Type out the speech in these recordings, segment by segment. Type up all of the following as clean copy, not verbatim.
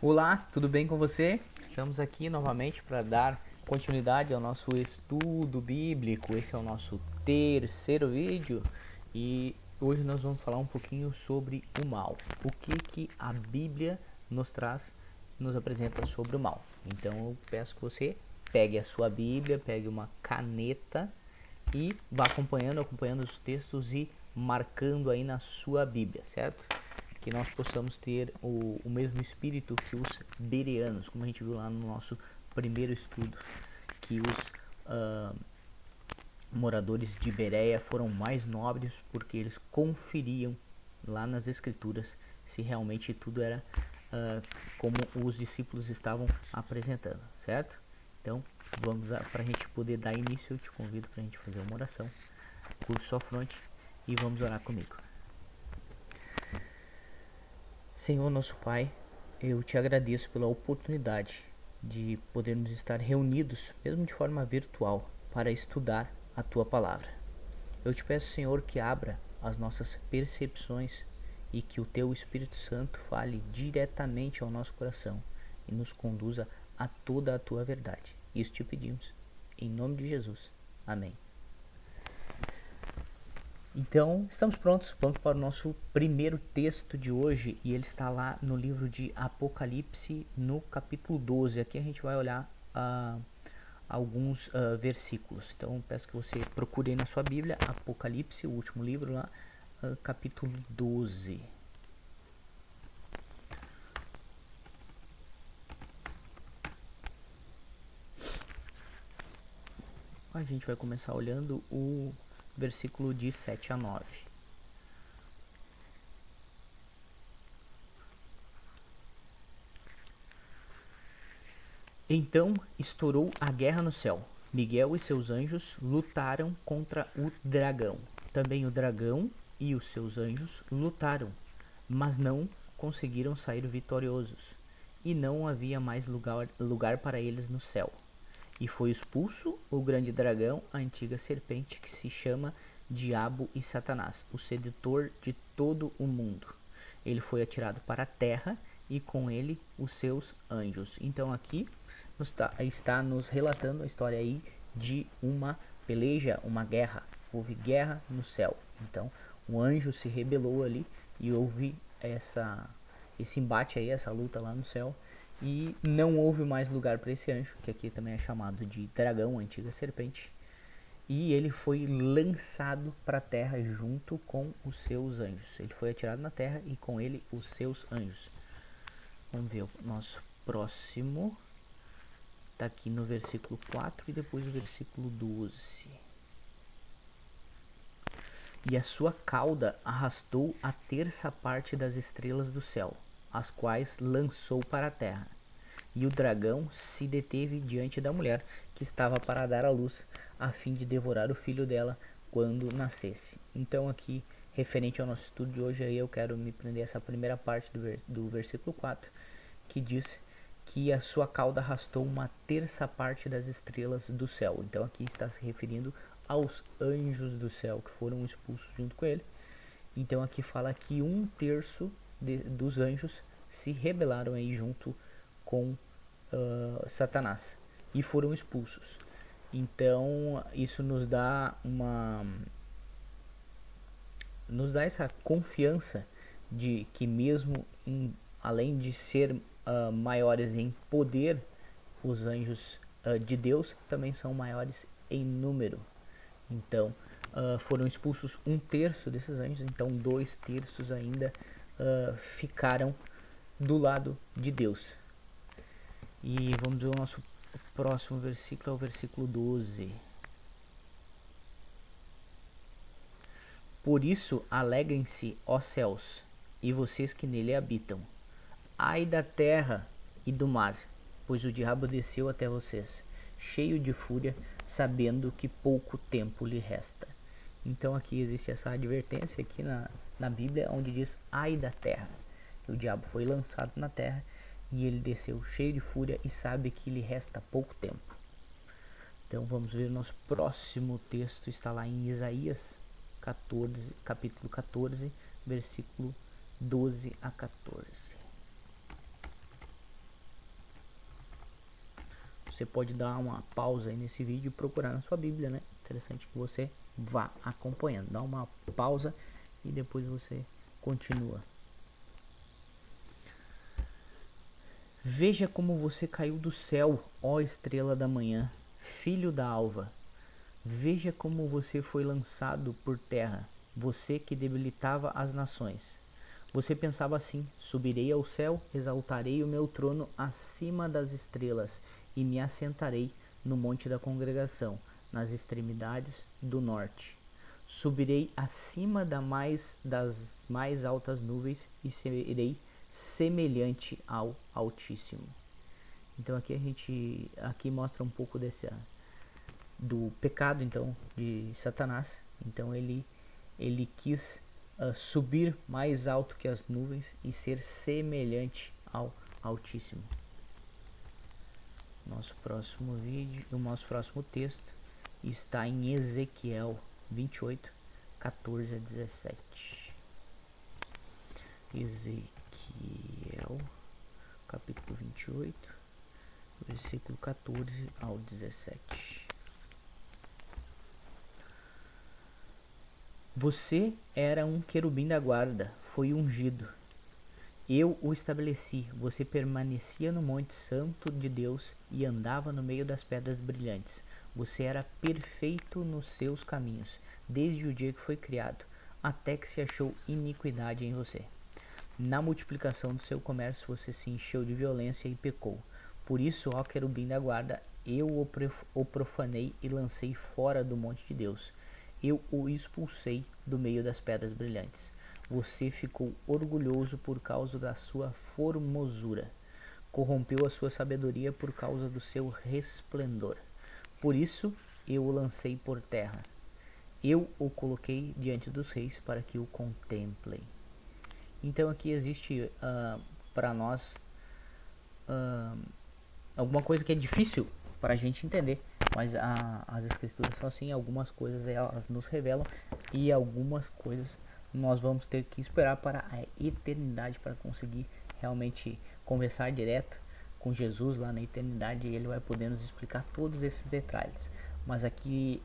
Olá, tudo bem com você? Estamos aqui novamente para dar continuidade ao nosso estudo bíblico. Esse é o nosso terceiro vídeo e hoje nós vamos falar um pouquinho sobre o mal. O que a Bíblia nos traz, nos apresenta sobre o mal. Então eu peço que você pegue a sua Bíblia, pegue uma caneta e vá acompanhando os textos e marcando aí na sua Bíblia, certo? Que nós possamos ter o mesmo espírito que os bereanos, como a gente viu lá no nosso primeiro estudo, que os moradores de Bereia foram mais nobres porque eles conferiam lá nas escrituras se realmente tudo era como os discípulos estavam apresentando, certo? Então, vamos para a gente poder dar início, eu te convido para a gente fazer uma oração, curva sua fronte e vamos orar comigo. Senhor nosso Pai, eu te agradeço pela oportunidade de podermos estar reunidos, mesmo de forma virtual, para estudar a Tua Palavra. Eu te peço, Senhor, que abra as nossas percepções e que o Teu Espírito Santo fale diretamente ao nosso coração e nos conduza a toda a Tua verdade. Isso te pedimos, em nome de Jesus. Amém. Então, estamos prontos, vamos para o nosso primeiro texto de hoje e ele está lá no livro de Apocalipse, no capítulo 12. Aqui a gente vai olhar alguns versículos. Então, peço que você procure aí na sua Bíblia, Apocalipse, o último livro lá, capítulo 12. A gente vai começar olhando o versículo de 7 a 9. Então estourou a guerra no céu. Miguel e seus anjos lutaram contra o dragão. Também o dragão e os seus anjos lutaram, mas não conseguiram sair vitoriosos. E não havia mais lugar para eles no céu. E foi expulso o grande dragão, a antiga serpente, que se chama Diabo e Satanás, o sedutor de todo o mundo. Ele foi atirado para a terra e com ele os seus anjos. Então aqui está nos relatando a história aí de uma peleja, uma guerra. Houve guerra no céu. Então um anjo se rebelou ali e houve esse embate aí, essa luta lá no céu. E não houve mais lugar para esse anjo, que aqui também é chamado de dragão, antiga serpente. E ele foi lançado para a terra junto com os seus anjos. Ele foi atirado na terra e com ele os seus anjos. Vamos ver o nosso próximo. Está aqui no versículo 4 e depois no versículo 12. E a sua cauda arrastou a terça parte das estrelas do céu, as quais lançou para a terra. E o dragão se deteve diante da mulher, que estava para dar à luz, a fim de devorar o filho dela quando nascesse. Então aqui, referente ao nosso estudo de hoje, aí eu quero me prender essa primeira parte do versículo 4, que diz que a sua cauda arrastou uma terça parte das estrelas do céu. Então aqui está se referindo aos anjos do céu que foram expulsos junto com ele. Então aqui fala que um terço dos anjos se rebelaram aí junto com Satanás e foram expulsos. Então isso nos dá essa confiança de que mesmo além de ser maiores em poder, os anjos de Deus também são maiores em número. Então foram expulsos um terço desses anjos, então 2 terços ainda ficaram do lado de Deus. E vamos ver o nosso próximo versículo, é o versículo 12. Por isso alegrem-se, ó céus, e vocês que nele habitam. Ai da terra e do mar, pois o diabo desceu até vocês, cheio de fúria, sabendo que pouco tempo lhe resta. Então aqui existe essa advertência aqui na Bíblia, onde diz ai da terra. O diabo foi lançado na terra e ele desceu cheio de fúria e sabe que lhe resta pouco tempo. Então vamos ver o nosso próximo texto, está lá em Isaías 14, capítulo 14, versículo 12 a 14. Você pode dar uma pausa aí nesse vídeo e procurar na sua Bíblia, né? Interessante que você vá acompanhando. Dá uma pausa e depois você continua. Veja como você caiu do céu, ó estrela da manhã, filho da alva. Veja como você foi lançado por terra, você que debilitava as nações. Você pensava assim: subirei ao céu, exaltarei o meu trono acima das estrelas e me assentarei no monte da congregação, nas extremidades do norte. Subirei acima das mais altas nuvens e serei semelhante ao Altíssimo. Então aqui mostra um pouco do pecado então de Satanás. Então ele quis subir mais alto que as nuvens e ser semelhante ao Altíssimo. Nosso próximo texto está em Ezequiel 28, 14 a 17. Ezequiel, capítulo 28, versículo 14 ao 17. Você era um querubim da guarda, foi ungido. Eu o estabeleci. Você permanecia no monte santo de Deus e andava no meio das pedras brilhantes. Você era perfeito nos seus caminhos, desde o dia que foi criado, até que se achou iniquidade em você. Na multiplicação do seu comércio você se encheu de violência e pecou. Por isso, ó querubim da guarda, eu o profanei e lancei fora do monte de Deus. Eu o expulsei do meio das pedras brilhantes. Você ficou orgulhoso por causa da sua formosura. Corrompeu a sua sabedoria por causa do seu resplendor. Por isso, eu o lancei por terra. Eu o coloquei diante dos reis para que o contemplem. Então aqui existe para nós alguma coisa que é difícil para a gente entender, mas as escrituras são assim. Algumas coisas elas nos revelam e algumas coisas nós vamos ter que esperar para a eternidade para conseguir realmente conversar direto com Jesus lá na eternidade, e ele vai poder nos explicar todos esses detalhes. Mas aqui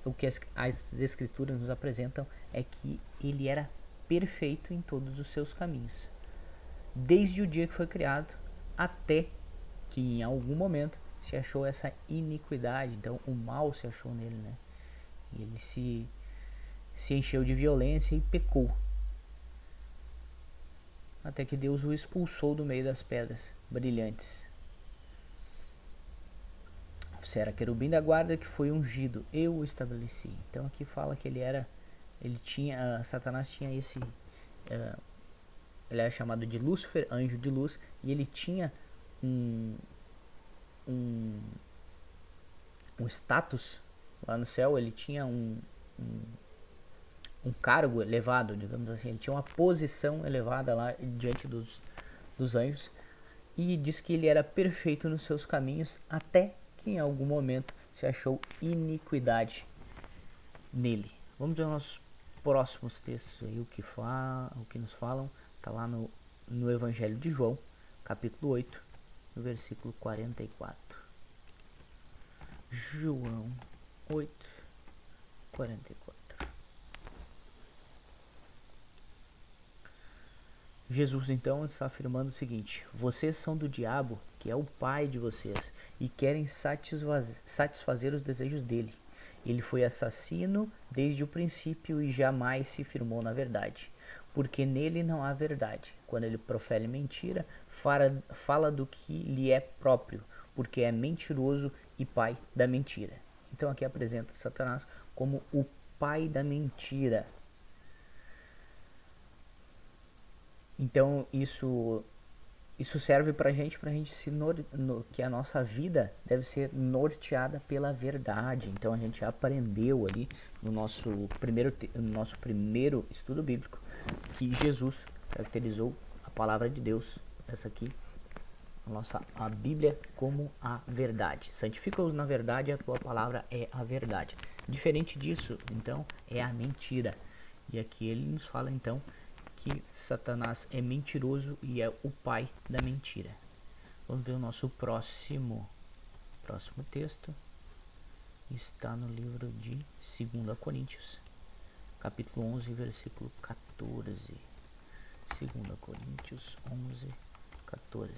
o que as escrituras nos apresentam é que ele era perfeito em todos os seus caminhos, desde o dia que foi criado até que em algum momento se achou essa iniquidade. Então o mal se achou nele, né? E ele se encheu de violência e pecou, até que Deus o expulsou do meio das pedras brilhantes. Você era querubim da guarda que foi ungido, eu o estabeleci. Então aqui fala que Satanás tinha ele era chamado de Lúcifer, anjo de luz, e ele tinha um status lá no céu. Ele tinha um cargo elevado, digamos assim. Ele tinha uma posição elevada lá diante dos anjos, e diz que ele era perfeito nos seus caminhos, até que em algum momento se achou iniquidade nele. Vamos aos nossos próximos textos aí, o que nos falam. Está lá no Evangelho de João, capítulo 8, no versículo 44. João 8, 44. Jesus então está afirmando o seguinte: vocês são do diabo, que é o pai de vocês, e querem satisfazer os desejos dele. Ele foi assassino desde o princípio e jamais se firmou na verdade, porque nele não há verdade. Quando ele profere mentira, fala do que lhe é próprio, porque é mentiroso e pai da mentira. Então aqui apresenta Satanás como o pai da mentira. Então isso serve pra gente que a nossa vida deve ser norteada pela verdade. Então a gente aprendeu ali no nosso primeiro estudo bíblico que Jesus caracterizou a palavra de Deus, essa aqui, a Bíblia, como a verdade. Santifica-os na verdade, a tua palavra é a verdade. Diferente disso, então, é a mentira. E aqui ele nos fala então que Satanás é mentiroso e é o pai da mentira. Vamos ver o nosso próximo próximo texto está no livro de 2 Coríntios, capítulo 11, versículo 14. 2 Coríntios 11, 14.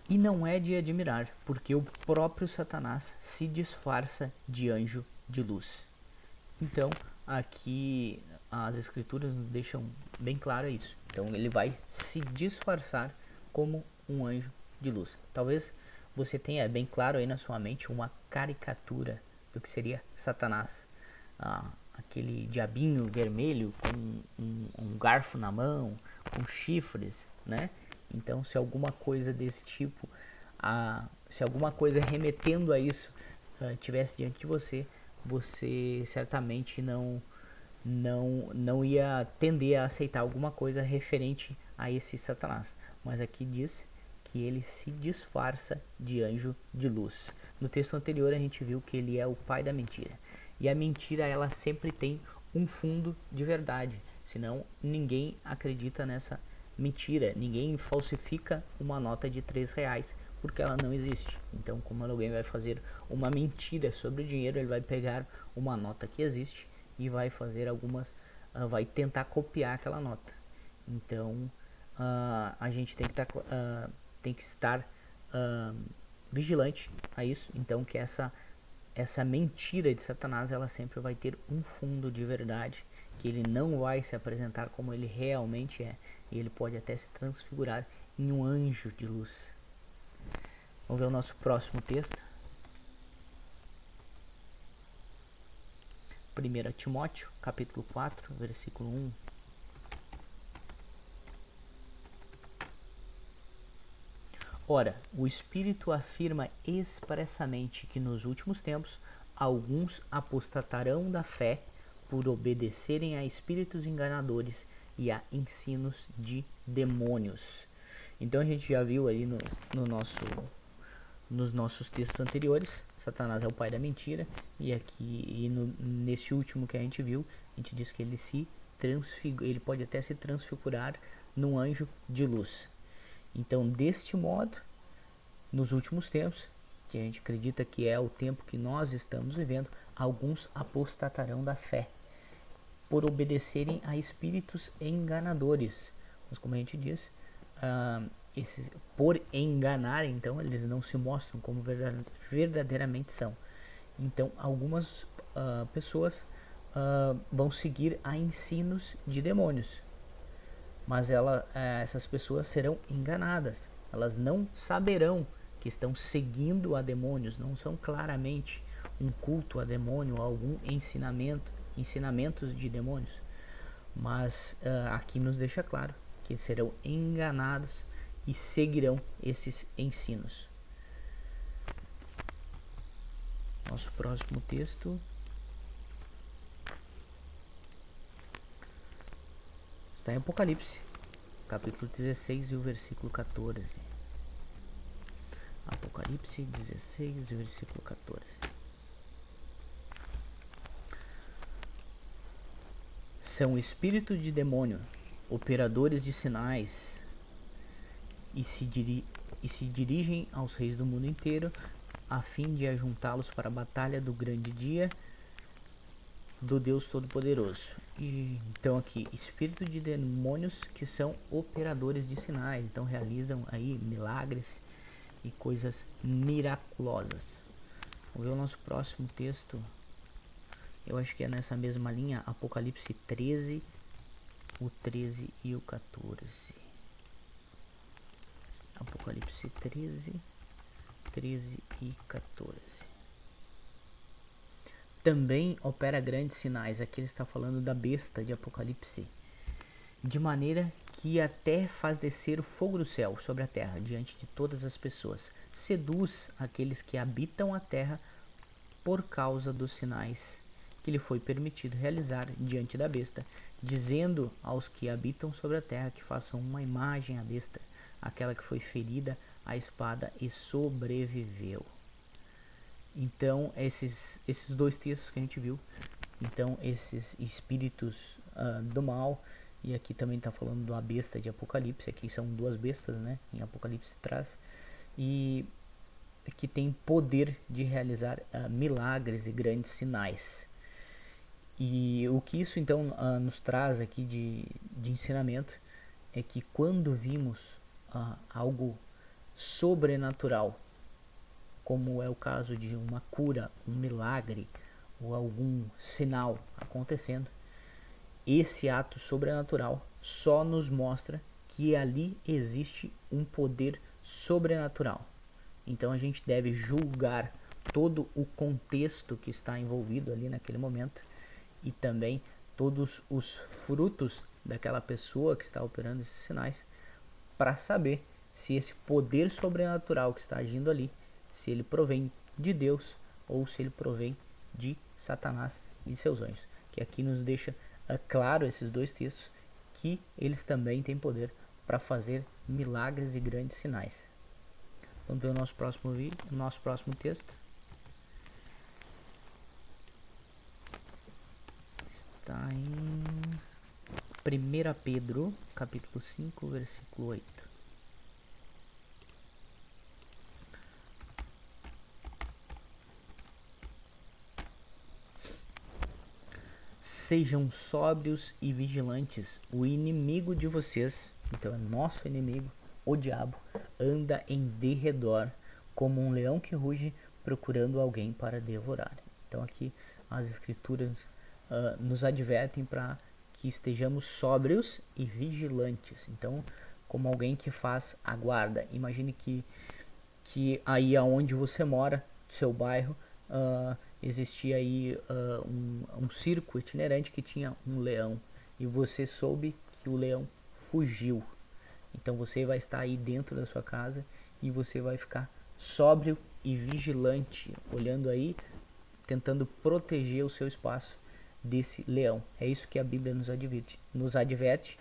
E não é de admirar, porque o próprio Satanás se disfarça de anjo de luz. Então, aqui as escrituras nos deixam bem claro isso. Então, ele vai se disfarçar como um anjo de luz. Talvez você tenha bem claro aí na sua mente uma caricatura do que seria Satanás. Aquele diabinho vermelho com um garfo na mão, com chifres, né? Então, se alguma coisa desse tipo, se alguma coisa remetendo a isso tivesse diante de você, você certamente não ia tender a aceitar alguma coisa referente a esse Satanás. Mas aqui diz que ele se disfarça de anjo de luz. No texto anterior a gente viu que ele é o pai da mentira. E a mentira, ela sempre tem um fundo de verdade, senão ninguém acredita nessa mentira, ninguém falsifica uma nota de R$3 porque ela não existe. Então, como alguém vai fazer uma mentira sobre o dinheiro, ele vai pegar uma nota que existe e vai fazer vai tentar copiar aquela nota. Então, a gente tem que estar vigilante a isso. Então, que essa mentira de Satanás, ela sempre vai ter um fundo de verdade, que ele não vai se apresentar como ele realmente é, e ele pode até se transfigurar em um anjo de luz. Vamos ver o nosso próximo texto. 1 Timóteo, capítulo 4, versículo 1. Ora, o Espírito afirma expressamente que nos últimos tempos alguns apostatarão da fé por obedecerem a espíritos enganadores e a ensinos de demônios. Então a gente já viu aí nos nossos textos anteriores, Satanás é o pai da mentira, e aqui nesse último que a gente viu, a gente diz que ele pode até se transfigurar num anjo de luz. Então, deste modo, nos últimos tempos, que a gente acredita que é o tempo que nós estamos vivendo, alguns apostatarão da fé por obedecerem a espíritos enganadores. Mas como a gente diz, por enganar, então, eles não se mostram como verdadeiramente são. Então, algumas pessoas vão seguir a ensinos de demônios. Mas essas pessoas serão enganadas. Elas não saberão que estão seguindo a demônios, não são claramente um culto a demônio, algum ensinamentos de demônios. Mas aqui nos deixa claro que serão enganados e seguirão esses ensinos. Nosso próximo texto está em Apocalipse, capítulo 16 e o versículo 14. Apocalipse 16 e o versículo 14. São espíritos de demônio, operadores de sinais, e se dirigem aos reis do mundo inteiro, a fim de ajuntá-los para a batalha do grande dia do Deus Todo-Poderoso. Então aqui, espírito de demônios que são operadores de sinais, então realizam aí milagres e coisas miraculosas. Vamos ver o nosso próximo texto. Eu acho que é nessa mesma linha, Apocalipse 13, o 13 e o 14. Apocalipse 13, 13 e 14. Também opera grandes sinais. Aqui ele está falando da besta de Apocalipse. De maneira que até faz descer o fogo do céu sobre a terra, diante de todas as pessoas. Seduz aqueles que habitam a terra por causa dos sinais que lhe foi permitido realizar diante da besta, dizendo aos que habitam sobre a terra que façam uma imagem à besta, aquela que foi ferida à espada e sobreviveu. Então, esses dois textos que a gente viu, então esses espíritos do mal, E aqui também está falando de uma besta de Apocalipse. Aqui são duas bestas, né? Em Apocalipse traz. E que tem poder de realizar milagres e grandes sinais. E o que isso então nos traz aqui de ensinamento é que quando vimos algo sobrenatural, como é o caso de uma cura, um milagre ou algum sinal acontecendo, esse ato sobrenatural só nos mostra que ali existe um poder sobrenatural. Então a gente deve julgar todo o contexto que está envolvido ali naquele momento e também todos os frutos daquela pessoa que está operando esses sinais para saber se esse poder sobrenatural que está agindo ali, se ele provém de Deus ou se ele provém de Satanás e de seus anjos. Que aqui nos deixa claro esses dois textos que eles também têm poder para fazer milagres e grandes sinais. Vamos ver o nosso próximo vídeo, o nosso próximo texto. Está em 1 Pedro, capítulo 5, versículo 8. Sejam sóbrios e vigilantes. O inimigo de vocês, então é nosso inimigo, o diabo, anda em derredor como um leão que ruge procurando alguém para devorar. Então aqui as escrituras nos advertem para que estejamos sóbrios e vigilantes. Então, como alguém que faz a guarda. Imagine que aí aonde você mora, seu bairro, existia aí um circo itinerante que tinha um leão e você soube que o leão fugiu. Então você vai estar aí dentro da sua casa e você vai ficar sóbrio e vigilante, olhando aí, tentando proteger o seu espaço desse leão. É isso que a Bíblia nos adverte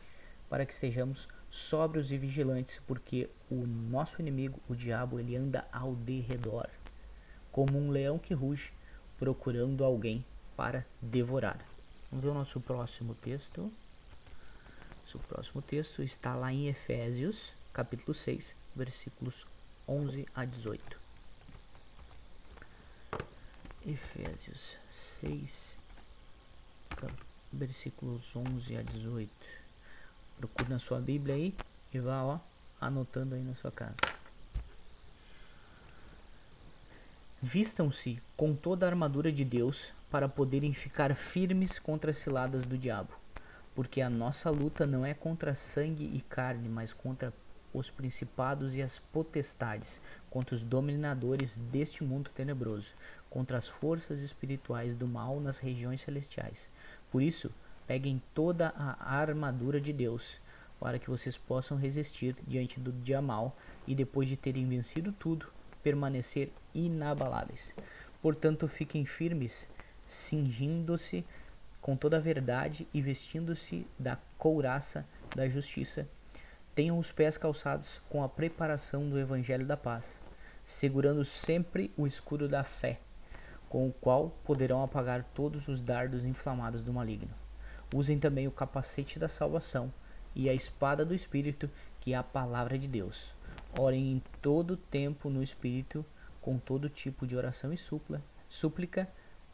para que estejamos sóbrios e vigilantes, porque o nosso inimigo, o diabo, ele anda ao derredor, como um leão que ruge, procurando alguém para devorar. Vamos ver o nosso próximo texto. O próximo texto está lá em Efésios, capítulo 6, versículos 11 a 18. Efésios 6, versículos 11 a 18. Procure na sua Bíblia aí e vá anotando aí na sua casa. Vistam-se com toda a armadura de Deus para poderem ficar firmes contra as ciladas do diabo, porque a nossa luta não é contra sangue e carne, mas contra os principados e as potestades, contra os dominadores deste mundo tenebroso, contra as forças espirituais do mal nas regiões celestiais. Por isso, peguem toda a armadura de Deus, para que vocês possam resistir diante do dia mal e, depois de terem vencido tudo, permanecer inabaláveis. Portanto, fiquem firmes, cingindo-se com toda a verdade e vestindo-se da couraça da justiça. Tenham os pés calçados com a preparação do evangelho da paz, segurando sempre o escudo da fé, com o qual poderão apagar todos os dardos inflamados do maligno. Usem também o capacete da salvação e a espada do Espírito, que é a palavra de Deus. Orem em todo tempo no Espírito, com todo tipo de oração e súplica,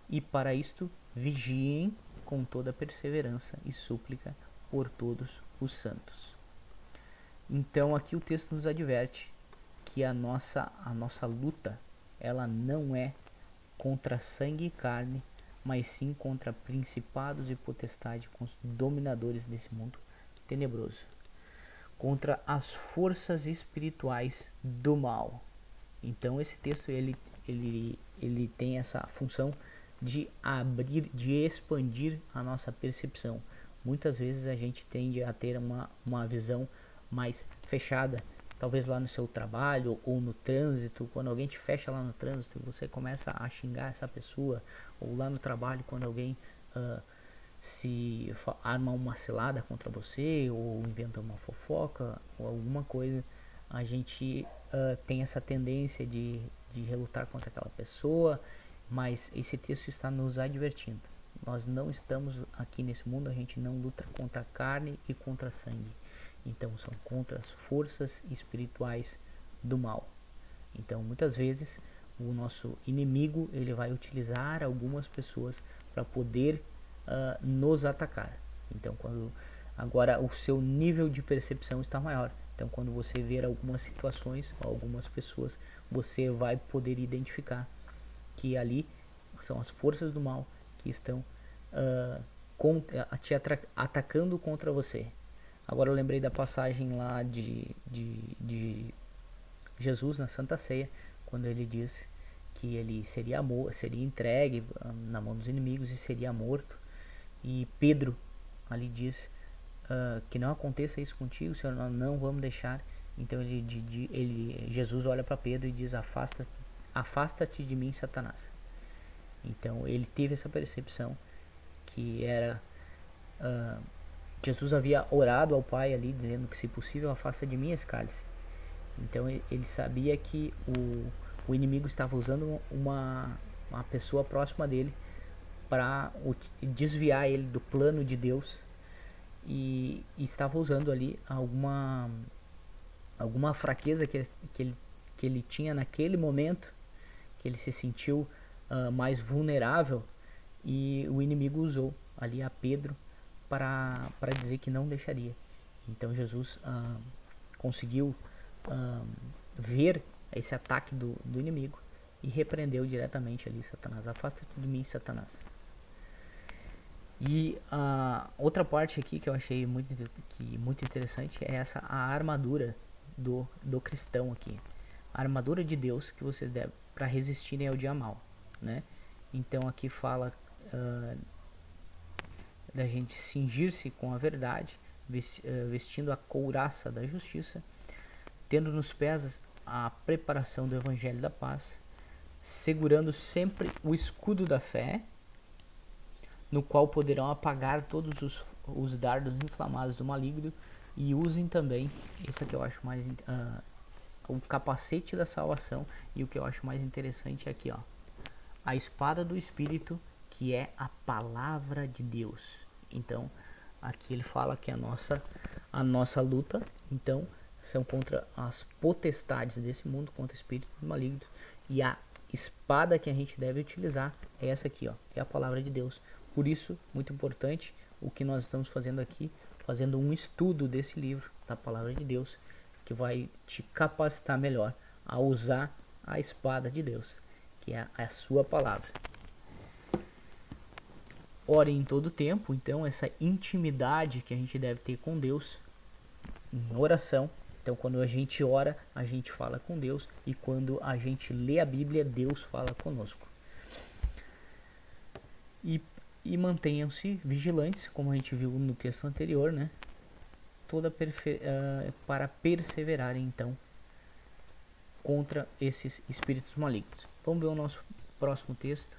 e para isto vigiem com toda perseverança e súplica por todos os santos. Então aqui o texto nos adverte que a nossa luta, ela não é contra sangue e carne, mas sim contra principados e potestades, com os dominadores desse mundo tenebroso, contra as forças espirituais do mal. Então esse texto ele tem essa função de abrir, de expandir a nossa percepção. Muitas vezes a gente tende a ter uma visão mais fechada, talvez lá no seu trabalho ou no trânsito. Quando alguém te fecha lá no trânsito, você começa a xingar essa pessoa, ou lá no trabalho quando alguém se arma uma cilada contra você, ou inventa uma fofoca ou alguma coisa, a gente tem essa tendência de relutar contra aquela pessoa. Mas esse texto está nos advertindo Nós não estamos aqui nesse mundo, a gente não luta contra a carne e contra sangue. Então são contra as forças espirituais do mal. Então muitas vezes o nosso inimigo ele vai utilizar algumas pessoas para poder nos atacar. Então agora o seu nível de percepção está maior. Então quando você ver algumas situações, algumas pessoas, você vai poder identificar que ali são as forças do mal que estão te atacando contra você. Agora eu lembrei da passagem lá de Jesus na Santa Ceia, quando ele diz que ele seria entregue na mão dos inimigos e seria morto. E Pedro ali diz que não aconteça isso contigo, Senhor, nós não vamos deixar. Então Jesus olha para Pedro e diz: afasta-te de mim, Satanás. Então ele teve essa percepção que era Jesus havia orado ao Pai ali, dizendo que se possível afasta de mim esse cálice. Então ele sabia que o inimigo estava usando uma pessoa próxima dele para desviar ele do plano de Deus, e estava usando ali alguma fraqueza que ele tinha naquele momento, que ele se sentiu mais vulnerável, e o inimigo usou ali a Pedro para dizer que não deixaria. Então Jesus conseguiu ver esse ataque do inimigo e repreendeu diretamente ali Satanás. Afasta-te de mim, Satanás. E a outra parte aqui que eu achei muito interessante é a armadura do cristão aqui. A armadura de Deus que vocês devem para resistirem ao dia mal, né? Então aqui fala da gente cingir-se com a verdade, vestindo a couraça da justiça, tendo nos pés a preparação do evangelho da paz, segurando sempre o escudo da fé, no qual poderão apagar todos os dardos inflamados do maligno, e usem também, isso que eu acho mais o capacete da salvação, e o que eu acho mais interessante é aqui, ó, a espada do Espírito, que é a palavra de Deus. Então aqui ele fala que a nossa luta então são contra as potestades desse mundo, contra espíritos malignos, e a espada que a gente deve utilizar é essa aqui, ó, é a palavra de Deus. Por isso, muito importante o que nós estamos fazendo aqui, fazendo um estudo desse livro, da palavra de Deus, que vai te capacitar melhor a usar a espada de Deus, que é a sua palavra. Ore em todo tempo, então essa intimidade que a gente deve ter com Deus em oração. Então quando a gente ora, a gente fala com Deus, e quando a gente lê a Bíblia, Deus fala conosco. E mantenham-se vigilantes, como a gente viu no texto anterior, né? Para perseverarem então contra esses espíritos malignos. Vamos ver o nosso próximo texto.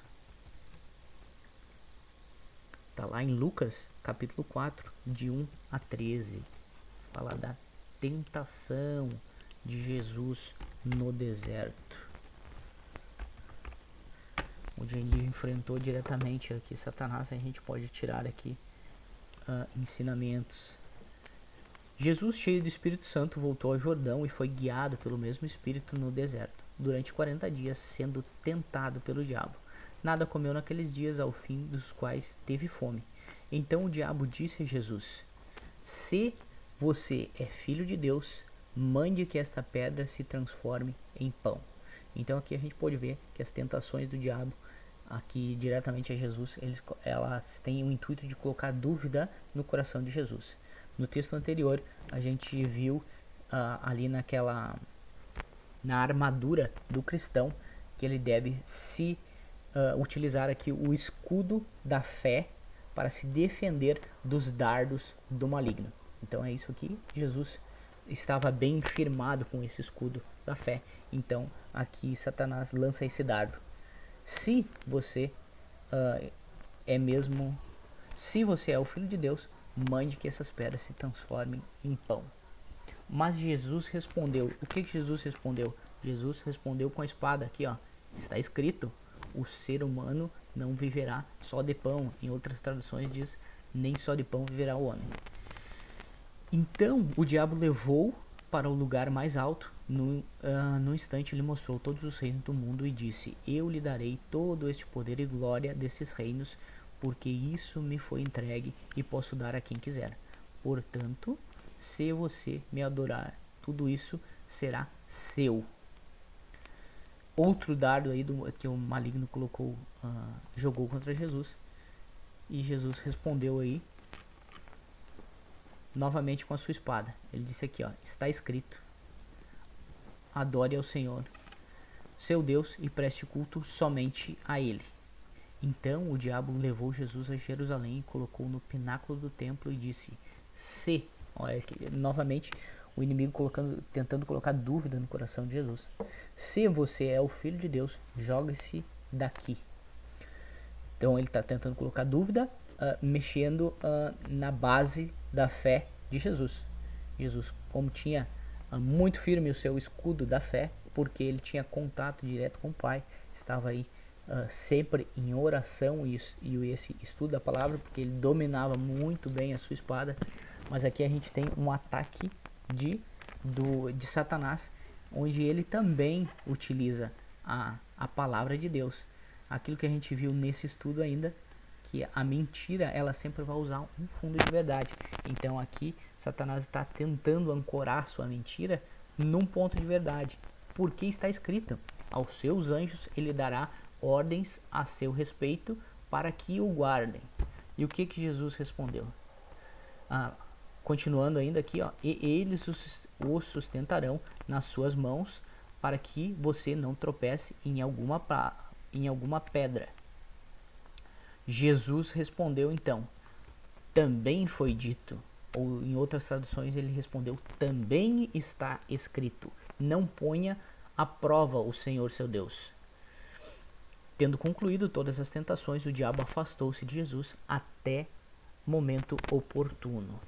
Está lá em Lucas, capítulo 4, de 1 a 13. Fala da tentação de Jesus no deserto, onde ele enfrentou diretamente aqui Satanás. A gente pode tirar aqui ensinamentos. Jesus, cheio do Espírito Santo, voltou ao Jordão e foi guiado pelo mesmo Espírito no deserto, durante 40 dias, sendo tentado pelo diabo. Nada comeu naqueles dias, ao fim dos quais teve fome. Então o diabo disse a Jesus: se você é filho de Deus, mande que esta pedra se transforme em pão. Então aqui a gente pode ver que as tentações do diabo, aqui diretamente a Jesus, elas têm o intuito de colocar dúvida no coração de Jesus. No texto anterior a gente viu ali na armadura do cristão, que ele deve se utilizar aqui o escudo da fé para se defender dos dardos do maligno. Então é isso aqui, Jesus estava bem firmado com esse escudo da fé. Então aqui Satanás lança esse dardo. Se você se você é o filho de Deus, mande que essas pedras se transformem em pão. Mas Jesus respondeu. O que Jesus respondeu? Jesus respondeu com a espada aqui, ó. Está escrito: o ser humano não viverá só de pão. Em outras traduções diz, nem só de pão viverá o homem. Então o diabo levou para o lugar mais alto. No instante ele mostrou todos os reinos do mundo e disse: eu lhe darei todo este poder e glória desses reinos, porque isso me foi entregue e posso dar a quem quiser. Portanto, se você me adorar, tudo isso será seu. Outro dardo aí que o maligno colocou, jogou contra Jesus, e Jesus respondeu aí novamente com a sua espada. Ele disse aqui, ó, está escrito: adore ao Senhor, seu Deus, e preste culto somente a Ele. Então o diabo levou Jesus a Jerusalém e colocou no pináculo do templo e disse: se, olha aqui, novamente o inimigo tentando colocar dúvida no coração de Jesus. Se você é o Filho de Deus, jogue-se daqui. Então ele está tentando colocar dúvida, mexendo na base da fé de Jesus. Jesus, como tinha muito firme o seu escudo da fé, porque ele tinha contato direto com o Pai, estava aí sempre em oração e esse estudo da palavra, porque ele dominava muito bem a sua espada. Mas aqui a gente tem um ataque de Satanás, onde ele também utiliza a palavra de Deus. Aquilo que a gente viu nesse estudo ainda, que a mentira ela sempre vai usar um fundo de verdade. Então aqui Satanás está tentando ancorar sua mentira num ponto de verdade, porque está escrito: aos seus anjos ele dará ordens a seu respeito para que o guardem. E o que Jesus respondeu? Continuando ainda aqui, ó, e eles o sustentarão nas suas mãos, para que você não tropece em alguma pedra. Jesus respondeu então: também foi dito, ou em outras traduções ele respondeu: também está escrito, não ponha à prova o Senhor seu Deus. Tendo concluído todas as tentações, o diabo afastou-se de Jesus até momento oportuno.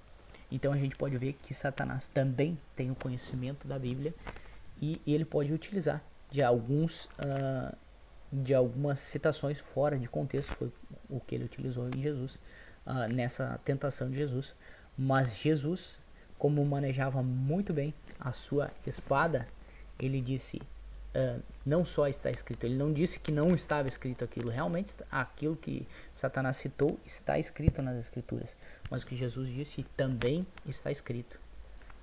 Então a gente pode ver que Satanás também tem o conhecimento da Bíblia, e ele pode utilizar de algumas citações fora de contexto. Foi o que ele utilizou em Jesus, nessa tentação de Jesus. Mas Jesus, como manejava muito bem a sua espada, ele disse: não só está escrito, ele não disse que não estava escrito aquilo, realmente aquilo que Satanás citou está escrito nas escrituras, mas o que Jesus disse também está escrito,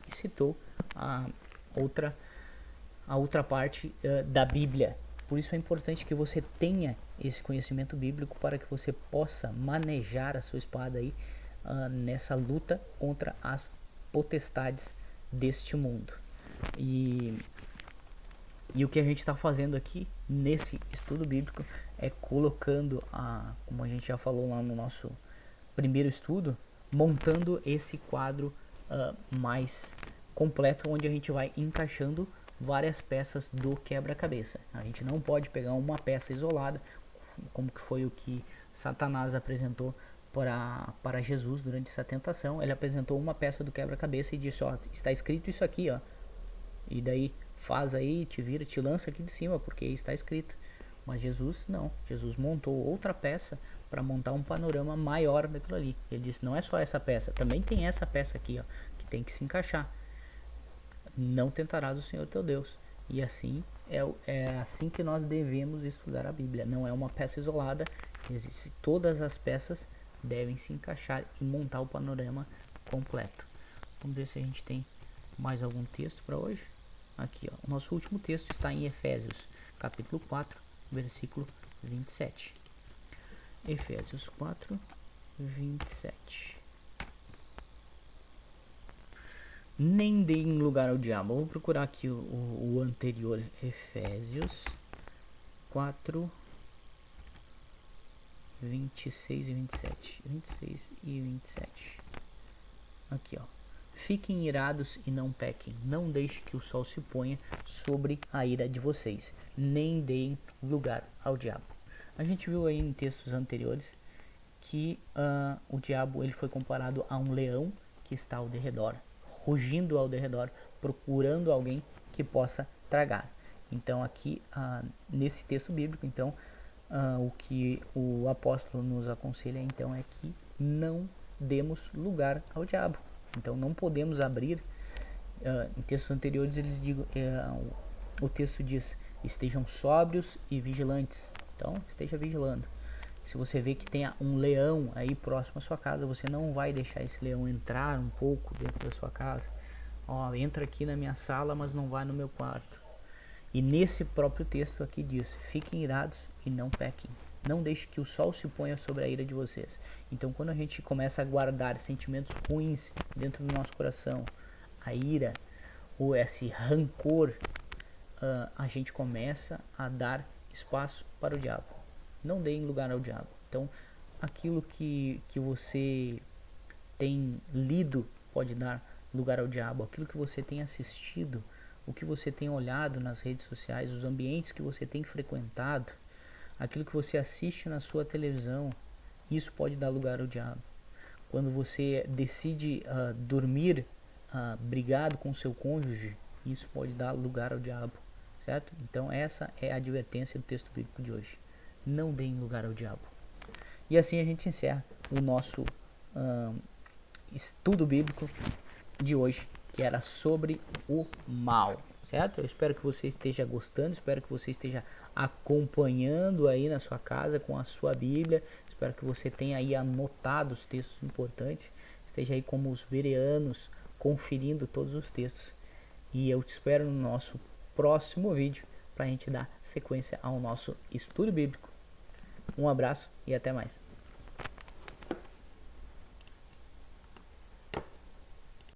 e citou a outra parte da Bíblia. Por isso é importante que você tenha esse conhecimento bíblico, para que você possa manejar a sua espada aí, nessa luta contra as potestades deste mundo. E o que a gente está fazendo aqui nesse estudo bíblico é colocando, como a gente já falou lá no nosso primeiro estudo, montando esse quadro mais completo, onde a gente vai encaixando várias peças do quebra-cabeça. A gente não pode pegar uma peça isolada, como que foi o que Satanás apresentou para Jesus durante essa tentação. Ele apresentou uma peça do quebra-cabeça e disse: ó, está escrito isso aqui, ó, e daí faz aí, te vira, te lança aqui de cima, porque está escrito. Mas Jesus não, Jesus montou outra peça para montar um panorama maior daquilo ali. Ele disse: não é só essa peça, também tem essa peça aqui, ó, que tem que se encaixar. Não tentarás o Senhor teu Deus. E assim é assim que nós devemos estudar a Bíblia. Não é uma peça isolada, todas as peças devem se encaixar e montar o panorama completo. Vamos ver se a gente tem mais algum texto para hoje. Aqui, ó, o nosso último texto está em Efésios, capítulo 4, versículo 27. Efésios 4, 27. Nem deem lugar ao diabo. Vou procurar aqui o anterior. Efésios 4, 26 e 27. 26 e 27. Aqui, ó. Fiquem irados e não pequem. Não deixe que o sol se ponha sobre a ira de vocês. Nem deem lugar ao diabo. A gente viu aí em textos anteriores que o diabo ele foi comparado a um leão que está ao derredor, rugindo ao derredor, procurando alguém que possa tragar. Então aqui, nesse texto bíblico, então, o que o apóstolo nos aconselha então é que não demos lugar ao diabo. Então não podemos abrir. Em textos anteriores eles digam, o texto diz: estejam sóbrios e vigilantes. Então esteja vigilando. Se você vê que tem um leão aí próximo à sua casa, você não vai deixar esse leão entrar um pouco dentro da sua casa. Ó, entra aqui na minha sala, mas não vai no meu quarto. E nesse próprio texto aqui diz: fiquem irados e não pequem. Não deixe que o sol se ponha sobre a ira de vocês. Então quando a gente começa a guardar sentimentos ruins dentro do nosso coração, a ira ou esse rancor, a gente começa a dar espaço para o diabo. Não deem lugar ao diabo. Então aquilo que você tem lido pode dar lugar ao diabo. Aquilo que você tem assistido, o que você tem olhado nas redes sociais, os ambientes que você tem frequentado, aquilo que você assiste na sua televisão, isso pode dar lugar ao diabo. Quando você decide dormir brigado com seu cônjuge, isso pode dar lugar ao diabo, certo? Então essa é a advertência do texto bíblico de hoje. Não deem lugar ao diabo. E assim a gente encerra o nosso estudo bíblico de hoje, que era sobre o mal, certo? Eu espero que você esteja gostando, espero que você esteja acompanhando aí na sua casa com a sua Bíblia, espero que você tenha aí anotado os textos importantes, esteja aí como os bereanos conferindo todos os textos, e eu te espero no nosso próximo vídeo para a gente dar sequência ao nosso estudo bíblico. Um abraço e até mais.